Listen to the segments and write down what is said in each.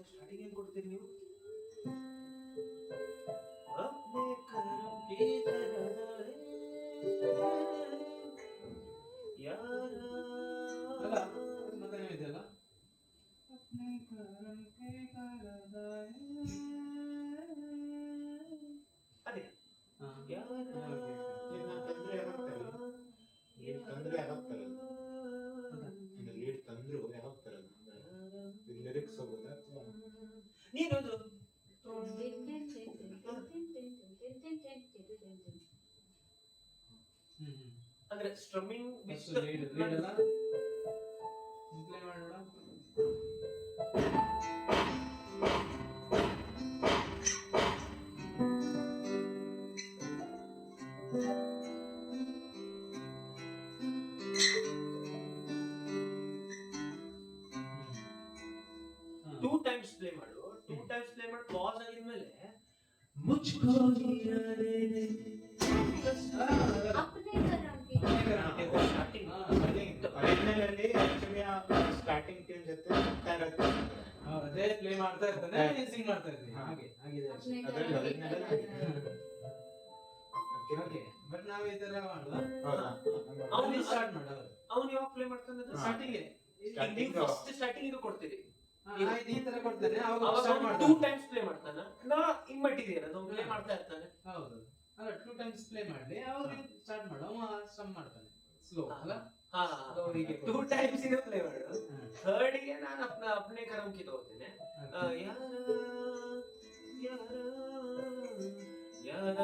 Starting ಏನ್ ಕೊಡ್ತೀರಿ ನೀವು? अपने कर्म की तरह यार ಅಲ್ಲ ಮತ್ತೆ ಇದೆಯಲ್ಲ अपने कर्म के करदाए ಅದೇ ಯಾರ ತಂದ್ರೆ ಯಾವಾಗ್ತಾರೆ ಲೀಡ್ ತಂದ್ರು ಯಾವಾಗ್ತಾರೆ ಲಿರಿಕ್ಸ್ ಹೋಗೋದಾ ನೀನೊಂದು ಅಂದ್ರೆ ಸ್ಟ್ರಮ್ಮಿಂಗ್ ಲೀಡ್ ಅಲ್ಲ ಪ್ಲೇ ಮಾಡೋಣ. 2 times ಪ್ಲೇ ಮಾಡು. 2 times ಪ್ಲೇ ಮಾಡಿ ಪಾಸ್ ಆಗಿದ್ಮೇಲೆ ಮುಚ್ಕೋ ಸ್ಟಾರ್ಟಿಂಗ್ ಟ್ಯೂನ್ ಜೊತೆ ಹೋಗ್ತಾ ಇರುತ್ತೆ. ಅದೇ ಪ್ಲೇ ಮಾಡ್ತಾ ಇರ್ತಾನೆ ಸಿಂಗ್ ಮಾಡ್ತಾ ಇರ್ತೀನಿ. ಹಾಗೆ ಆಗಿದೆ ಓಕೆ. ಬಟ್ ನಾವು ಈ ತರ ಮಾಡುವ ಅವನು ಸ್ಟಾರ್ಟ್ ಮಾಡೋದು. ಅವನು ಯಾವಾಗ ಪ್ಲೇ ಮಾಡ್ತಾನೆ? ಸ್ಟಾರ್ಟಿಂಗ್ ನೀವು ಫಸ್ಟ್ ಸ್ಟಾರ್ಟಿಂಗ್ ಇದು ಕೊಡ್ತೀರಿ. ಈ ತರ ಕೊಡ್ತಾನೆ ಅವಾಗ ಅವಾಗ ಸ್ಟಾರ್ಟ್ 2 ಮಾಡ್ತಾನೆ. times ಪ್ಲೇ ಮಾಡ್ತಾನೆ. ನಾ ಇಮ್ಮಟ್ಟಿದೆಯಲ್ಲ ಅದು ಪ್ಲೇ ಮಾಡ್ತಾ ಇರ್ತಾನೆ. ಹೌದು ಅಲ್ಲ 2 times ಪ್ಲೇ ಮಾಡಿ ಅವಾಗ ಸ್ಟಾರ್ಟ್ ಮಾಡು ಅವ ಸ್ಟಮ್ ಮಾಡ್ತಾನೆ ಸ್ಲೋ ಅಲ್ಲ. ಹಾ ಹೀಗೆ 2 times ಇದು ಪ್ಲೇ ಮಾಡು. ಥರ್ಡ್ ಗೆ ನಾನು अपने कर्म की ತಗೋತೇನೆ. ಯಾರ ಯಾರ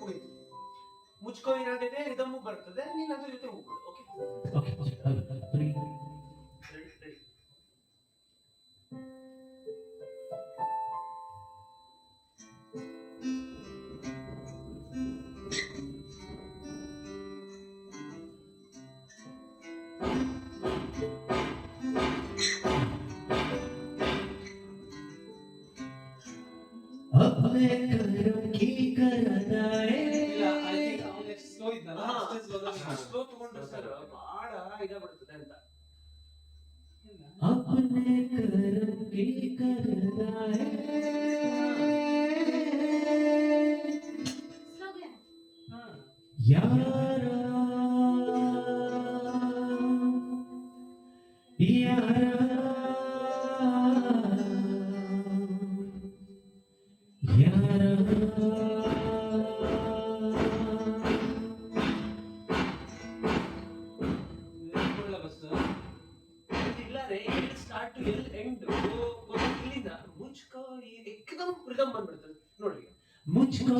ಹೋಗಿತ್ತು ಮುಚ್ಕೋ ಏನಾಗಿದೆ ರಿದಮ್ ಬರ್ತದೆ, ನೀನು ಅದ್ರ ಜೊತೆ ಹೋಗ್ಬಿಡು. Okay ready. अपने कर्म की करदाए ಸ್ಲೋ ಇದ್ನಲ್ಲ ಅಷ್ಟೇ ಸ್ಲೋ ತಗೊಂಡ್ರೆ ಸರ್ ಬಹಳ ಇದಾಗ್ಬಿಡ್ತದೆ ಅಂತ. ಸ್ಲೋ अपने कर्म की करदाए यार ಇಲ್ಲ ರೇ ಸ್ಟಾರ್ಟ್ ಟು ಎಲ್ ಎಂಡ್ ಇಲ್ಲಿಂದ ಮುಚ್ಕೋ ಏಕದಮ್ ರಿದಮ್ ಬಂದ್ಬಿಡ್ತದೆ ನೋಡಿ. ಮುಚ್ಕೋ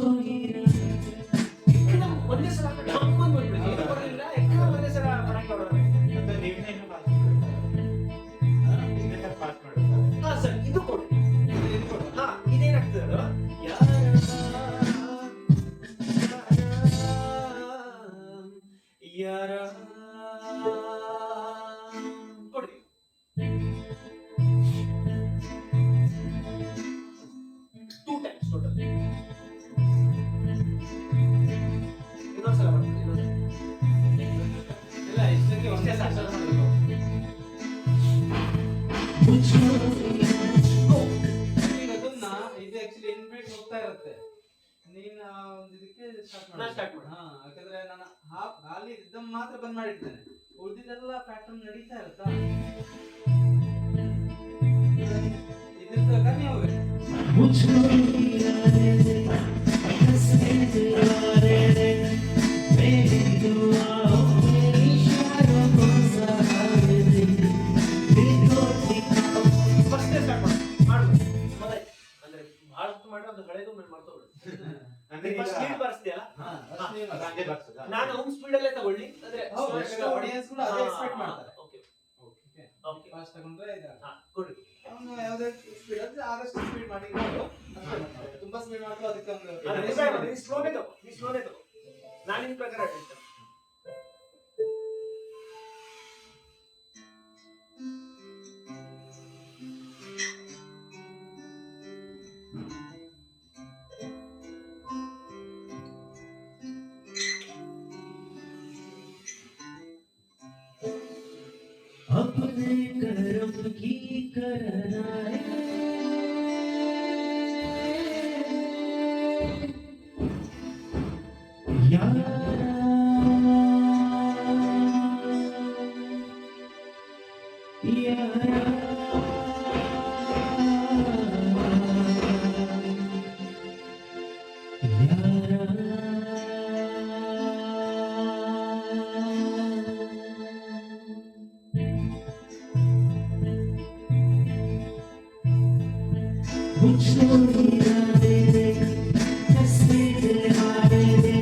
ಏಕದಮ್ ಒಂದೇ ಸಲ ಢಮ್ ಬಂದ್ಬಿಡ್ತದೆ. ಏನು ಬರಲಿಲ್ಲ ಏಕದಮ್ ಒಂದೇ ಸಲ ಪಟಾಕಿ ಹೊಡೆದ್ರೆ ಮತ್ತೆ ನೀವೇ ಪಾಸ್ ಮಾಡುತ್ತಾ? ಹಾ ಸರ್ ಇದು ಕೊಡಿ. ಹಾ ಇದೇನಾಗ್ತದೆ ಯಾರ ಯಾರ ಕೊಡಿ. Two times total. ಇನ್ನೊಂದ್ಸಲ ಬರ್ತದೆ. ಇಲ್ಲ ಇಷ್ಟಕ್ಕೆ ಒಂದೇ ಸಾಕು ಮಾಡಬೇಕು. ಈಗ ಅದನ್ನ ಇದು ಆಕ್ಚುಲಿ ಇನ್ಬಿಲ್ಟ್ ಹೋಗ್ತಾ ಇರುತ್ತೆ. ನೀನು ಒಂದು ಇದಕ್ಕೆ ಸ್ಟಾರ್ಟ್ ಮಾಡು. ಹಾ ಯಾಕಂದ್ರೆ ನಾನು ಖಾಲಿ ರಿದಮ್ ಮಾತ್ರ ಬಂದ್ ಮಾಡಿರ್ತೇನೆ, ಉಳಿದಿದ್ದೆಲ್ಲ ಪ್ಯಾಟರ್ನ್ ನಡೀತಾ ಇರುತ್ತಾ. ಇದ್ರ ನೀವು ನಾನು ಅವ್ನ ಸ್ಪೀಡ್ ಅಲ್ಲೇ ತಗೊಳ್ಳಿ ಅಂದ್ರೆ ಆಡಿಯನ್ಸ್ ಕೂಡ ಅದೇ ಎಕ್ಸ್ಪೆಕ್ಟ್ ಮಾಡ್ತಾರೆ. ಓಕೆ ಓಕೆ ಫಾಸ್ಟ್ ತಗೊಂಡ್ರೆ ಇದಾಗುತ್ತೆ. ಕೊಡಿ. ಅವನು ಯಾವುದೇ ಸ್ಪೀಡ್ ಅಂದ್ರೆ ಆದಷ್ಟು ಸ್ಪೀಡ್ ಮಾಡಿ ಮಾಡು. ತುಂಬಾ ಸ್ಪೀಡ್ ಮಾಡ್ಕೊ ಅದಕ್ಕೆ ಒಂದು ಸ್ಲೋನೇ ತಗೋ. ನಾನು ನಿನ್ ಪ್ರಕಾರ ಹೇಳ್ತೇನೆ. अपने करम की करनाए यारा मुझको हीरा दे दे, हंसते दिल हारे दे,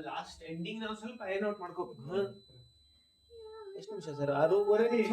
ಲಾಸ್ಟ್ ಎಂಡಿಂಗ್ ನಾವು ಸ್ವಲ್ಪ ಐ ನೋಟ್ ಮಾಡ್ಕೋಬೇಕು. ಎಷ್ಟು ನಿಮಿಷ ಸರ್? 6:30 ನಿಮಿಷ.